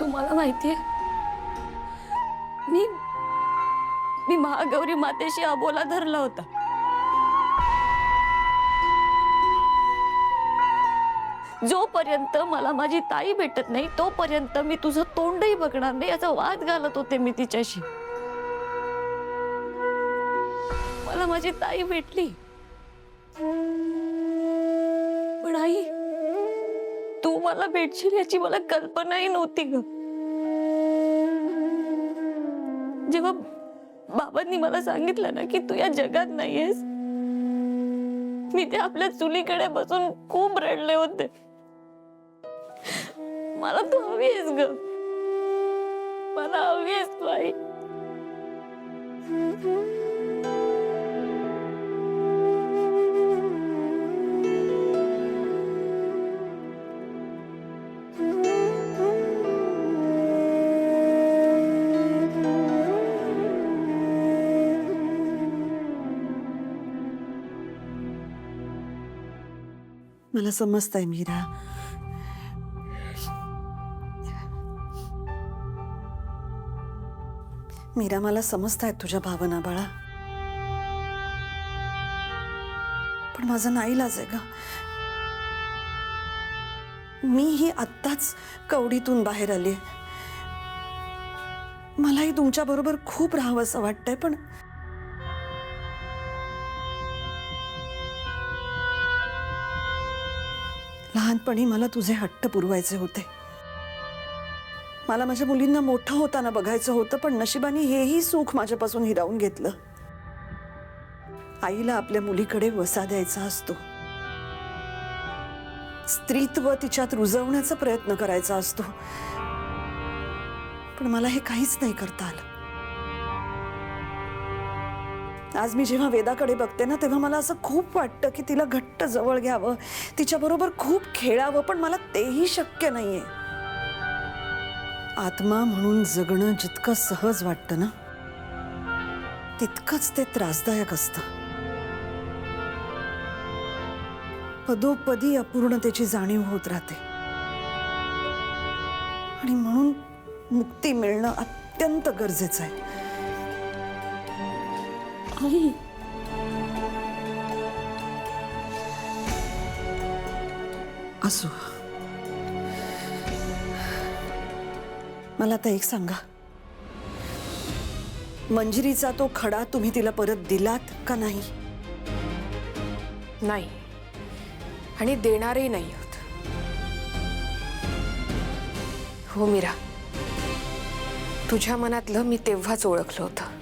तुम्हाला माहितीये, मी मी महागौरी मातेशी अबोला धरला होता। जोपर्यंत मला माझी ताई भेटत नाही तोपर्यंत मी तुझं तोंडही बघणार नाही याचा वाद घालत होते मी तिच्याशी। मला माझी ताई भेटली, पण आई तू मला भेटशील याची मला कल्पनाही नव्हती ग। जेव्हा बाबांनी मला सांगितलं ना की तू या जगात नाहीयेस, मी ते आपल्या चुलीकडे बसून खूप रडले होते। मला तू हवी आहेस ग, मला हवी आहेस तू आई। मला समजतंय मीरा, मीरा मला समजतायत तुझ्या भावना बाळा, पण माझा नाईलाज आहे ग। मीही आत्ताच कवडीतून बाहेर आले, मलाही तुमच्या बरोबर खूप राहावंसं वाटतंय, पण लहानपणी मला तुझे हट्ट पुरवायचे होते। मला माझ्या मुलींना मोठं होताना बघायचं होतं, पण नशिबाने हेही सुख माझ्यापासून हिरावून घेतलं। आईला आपल्या मुलीकडे वसा द्यायचा असतो, स्त्रीत्व तिच्यात रुजवण्याचा प्रयत्न करायचा असतो, पण मला हे काहीच नाही करता आलं। आज मी जेव्हा वेदाकडे बघते ना तेव्हा मला असं खूप वाटतं की तिला घट्ट जवळ घ्यावं, तिच्याबरोबर खूप खेळावं, पण मला तेही शक्य नाहीये। आत्मा म्हणून जगणं जितकं सहज वाटतं ना तितकंच ते त्रासदायक असतं। पदोपदी अपूर्णतेची जाणीव होत राहते आणि म्हणून मुक्ती मिळणं अत्यंत गरजेचं आहे। आई असो, मला आता एक सांगा, मंजिरीचा तो खडा तुम्ही तिला परत दिलात का नाही? नाही, आणि देणारही नाही होत। हो मीरा, तुझ्या मनातलं मी तेव्हाच ओळखलं होतं।